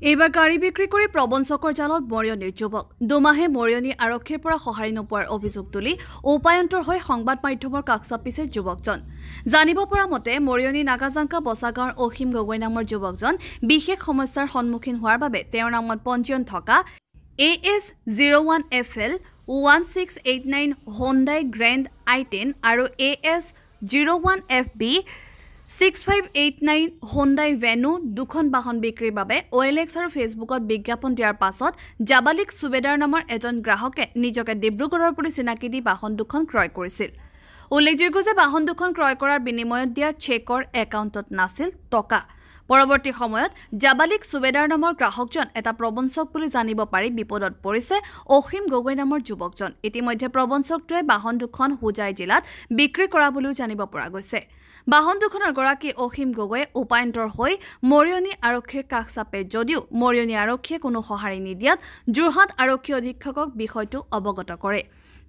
এইবাৰ গাড়ী বিক্ৰী কৰি প্ৰবঞ্চকৰ জালত মৰিয়নিৰ যুৱক দুমাহে মৰিয়নি আৰক্ষীৰ পৰা সঁহাৰি নোপোৱাৰ অভিযোগ তুলি উপায়ন্তৰ হৈ সংবাদ মাধ্যমৰ কাষ চাপিছে যুৱকজন জানিব পৰা মতে মৰিয়নি নাগাজাংকা বছাগাঁৱৰ অসীম গগৈ নামৰ যুৱকজন বিশেষ সমস্যাৰ সন্মুখীন হোৱাৰ বাবে তেওঁৰ নামত পঞ্জীয়ন থকা AS01FL 1689 Hyundai Grand i10 আৰু AS01FB 6589 Hyundai Venue দুখন বাহন বিক্ৰীৰ বাবে OLX আৰু ফেচবুকত বিজ্ঞাপন দিয়াৰ পাছত জাবালিক সুবেদাৰ নামৰ এজন গ্ৰাহকে নিজকে ডিব্ৰুগড়ৰ বুলি চিনাকি দি বাহন দুখন ক্ৰয় কৰিছিল। উল্লেখযোগ্য যে বাহন দুখন ক্ৰয় কৰাৰ বিনিময়ত দিয়া চেকৰ একাউণ্টত নাছিল টকা। পৰৱৰ্তী সময়ত জাবালিক সুবেদাৰ নামৰ গ্ৰাহকজন এটা প্ৰবঞ্চক বুলি জানিব পাৰি বিপদত পৰিছে অসীম গগৈ নামৰ যুৱকজন। ইতিমধ্যে প্ৰবঞ্চকটোৱে বাহন দুখন হুজাই জিলাত বিক্ৰী কৰা বুলিও জানিব পৰা গৈছে। বাহন দুখনৰ গৰাকী অসীম গগৈয়ে উপায়ন্তৰ হৈ মৰিয়নি আৰক্ষীৰ কাষ চাপে যদিও মৰিয়নি আৰক্ষীয়ে কোনো সঁহাৰি নিদিয়াত যোৰহাট আৰক্ষী অধীক্ষকক বিষয়টো অৱগত কৰে।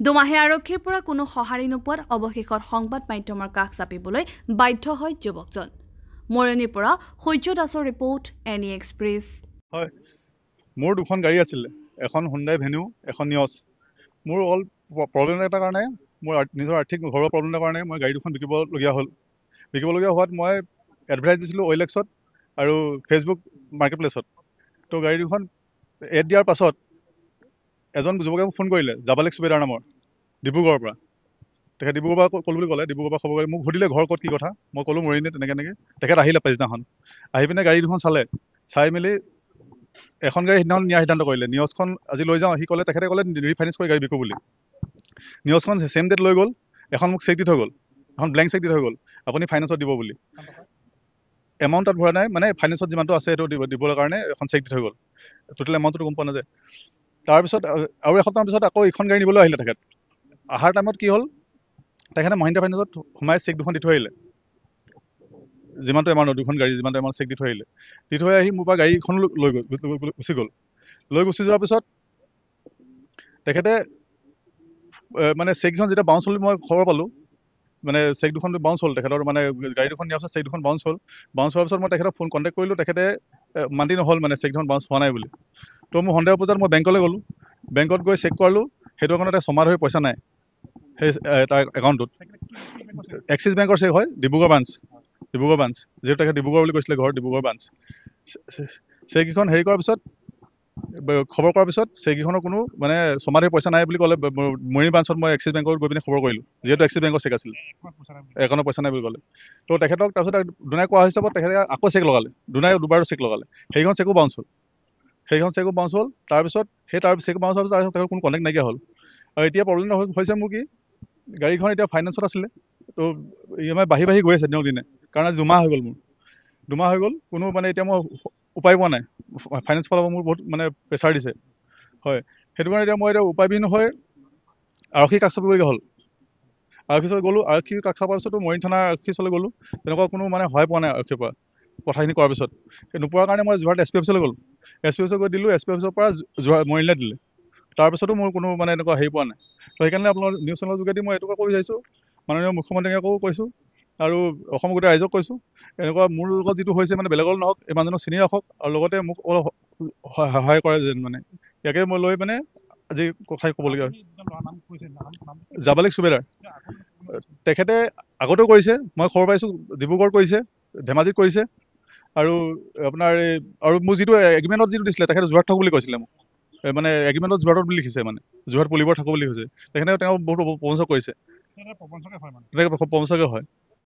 দুমাহে আৰক্ষীৰ পৰা কোনো সঁহাৰি নোপোৱাত অৱশেষত সংবাদ মাধ্যমৰ কাষ চাপিবলৈ বাধ্য হয় যুৱকজন। মৰিয়নিৰ পৰা সূৰ্য দাসৰ ৰিপৰ্ট এনি এক্সপ্ৰেছ। হয়, মোৰ দুখন গাড়ী আছিলে, এখন হুণ্ডাই ভেনিউ, এখন নিয়ছ। মোৰ অল প্ৰব্লেম এটাৰ কাৰণে, মোৰ নিজৰ আৰ্থিক ঘৰুৱা প্ৰব্লেম এটাৰ কাৰণে মই গাড়ী দুখন বিকিবলগীয়া হ'ল। বিকিবলগীয়া হোৱাত মই এডভাৰটাইজ দিছিলোঁ OLXত আৰু ফেচবুক মাৰ্কেট প্লেছত। তো গাড়ী দুখন এড দিয়াৰ পাছত এজন যুৱকে মোক ফোন কৰিলে, জাবালিক সুবেদাৰ নামৰ, ডিব্ৰুগড়ৰ পৰা। তেখেত ডিব্ৰুগড়ৰ পৰা ক'ল বুলি ক'লে, ডিব্ৰুগড়ৰ পৰা খবৰ কৰি মোক সুধিলে ঘৰ ক'ত কি কথা। মই ক'লোঁ মৰিয়নি তেনেকৈ। তেখেত আহিলে পাছদিনাখন, আহি পিনে গাড়ী দুখন চাই মেলি এখন গাড়ী সিদিনাখন নিয়াৰ সিদ্ধান্ত কৰিলে। নিয়ছখন আজি লৈ যাওঁ, তেখেতে ক'লে ৰিফাইনেন্স কৰি গাড়ী বিকো বুলি। নিয়ছখন ছেম ডেট লৈ গ'ল, এখন মোক চেক দি থৈ গ'ল, এখন ব্লেংক চেক দি থৈ গ'ল, আপুনি ফাইনেন্সত দিব বুলি। এমাউণ্ট তাত ভৰা নাই, মানে ফাইনেন্সত যিমানটো আছে সেইটো দিবলৈ কাৰণে এখন চেক দি থৈ গ'ল। টোটেল এমাউণ্টটো গম পোৱা নাযায়। তাৰপিছত আৰু এসপ্তাহৰ পিছত আকৌ এইখন গাড়ী নিবলৈ আহিলে তেখেত। অহাৰ টাইমত কি হ'ল, তেখেতে মহিন্দ্ৰা ফাইনেন্সত সোমাই চেক দুখন দি থৈ আহিলে, যিমানটো এমাউণ্টৰ দুখন গাড়ী যিমানটো এমাউণ্ট চেক দি থৈ আহিলে। দি থৈ আহি মোৰ পৰা গাড়ীখন গুচি গ'ল। লৈ গুচি যোৱাৰ পিছত তেখেতে মানে চেকখন যেতিয়া বাউন্স হ'ল মই খবৰ পালোঁ, মানে চেক দুখন বাউন্স হ'ল তেখেতৰ, মানে গাড়ী দুখন নিয়াৰ পিছত চেক দুখন বাউন্স হ'ল। বাউন্স হোৱাৰ পিছত মই তেখেতক কণ্টেক্ট কৰিলোঁ, তেখেতে মান্তি নহ'ল, মানে চেক দুখন বাউন্স হোৱা নাই বুলি। তো মোৰ সন্দেহ বজাত মই বেংকলৈ গ'লোঁ, বেংকত গৈ চেক কৰালোঁ, সেইটো একাউণ্টত ছমাহ ধৰি পইচা নাই সেই তাৰ একাউণ্টটোত। এক্সিছ বেংকৰ চেক হয়, ডিব্ৰুগড় ব্ৰাঞ্চ, যিহেতু তেখেত ডিব্ৰুগড় বুলি কৈছিলে, ঘৰ ডিব্ৰুগড় ব্ৰাঞ্চ। চেককেইখন হেৰি কৰাৰ পিছত, খবৰ কৰাৰ পিছত চেককেইখনৰ কোনো মানে ছমাহ ধৰি পইচা নাই বুলি ক'লে। মৰিয়নি ব্ৰাঞ্চত মই এক্সিছ বেংকত গৈ পিনে খবৰ কৰিলোঁ, যিহেতু এক্সিছ বেংকৰ চেক আছিল, একাউণ্টত পইচা নাই বুলি ক'লে। তো তেখেতক তাৰপিছত দুনাই কোৱা হিচাপত তেখেতে আকৌ চেক লগালে, দুবাৰো চেক লগালে। সেইখন চেকো বাউন্স হ'ল। তাৰপিছত সেই চেক বাউন্স হোৱাৰ পিছত তেখেতৰ কোনো কণ্টেক্ট নাইকিয়া হ'ল। আৰু এতিয়া প্ৰব্লেম হৈছে মোৰ কি, গাড়ীখন এতিয়া ফাইনেন্সত আছিলে, তো EMI বাঢ়ি গৈ আছে দিনক দিনে। কাৰণ আজি 2 মাহ হৈ গ'ল, মোৰ 2 মাহ হৈ গ'ল, কোনো মানে এতিয়া মই উপায় পোৱা নাই। ফাইনেন্স ফালৰ পৰা মোৰ বহুত মানে প্ৰেছাৰ দিছে। হয়, সেইটো কাৰণে এতিয়া মই উপায়বিহীন হৈ আৰক্ষী কাষ চাপিবলগীয়া হ'ল। আৰক্ষী ওচৰত গ'লোঁ, আৰক্ষী কাষ চাপাৰ পিছতো মৰিয়নি থানা আৰক্ষী ওচৰলৈ গ'লোঁ, তেনেকুৱা কোনো মানে সহায় পোৱা নাই আৰক্ষীৰ পৰা। কথাখিনি কৰাৰ পিছত নোপোৱাৰ কাৰণে মই যোৰহাট SP অফিচলৈ গ'লোঁ, SP অফিচত গৈ দিলোঁ, SP অফিচৰ পৰা মৰিয়নিলৈ দিলে। তাৰপিছতো মোৰ কোনো মানে এনেকুৱা হেৰি পোৱা নাই। তো সেইকাৰণে আপোনাৰ নিউজ চেনেলৰ যোগেদি মই এইটোকে ক'ব বিচাৰিছোঁ, মাননীয় মুখ্যমন্ত্ৰীকো কৈছোঁ আৰু অসমৰ গোটেই ৰাইজক কৈছোঁ, এনেকুৱা মোৰ লগত যিটো হৈছে মানে বেলেগৰ নহওক, এই মানুহজনক চিনি ৰাখক আৰু লগতে মোক অলপ সহায় কৰে যেন, মানে ইয়াকে মই লৈ মানে আজি কথাই ক'বলগীয়া হয়। জাবালিক সুবেদাৰ তেখেতে আগতেও কৰিছে, মই খবৰ পাইছোঁ, ডিব্ৰুগড়ত কৰিছে, ধেমাজিত কৰিছে, আৰু আপোনাৰ আৰু মোৰ যিটো এগ্ৰিমেণ্টত যিটো দিছিলে, তেখেতে যোৰহাট থাকোঁ বুলি কৈছিলে মোক, মানে এগ্ৰিমেণ্টত যোৰহাটত বুলি লিখিছে, মানে যোৰহাট পুলিবৰ থাকোঁ বুলি কৈছে। তেখেতে তেওঁ বহুত প্ৰবঞ্চক কৰিছে, তেনেকৈ প্ৰবঞ্চকে হয়।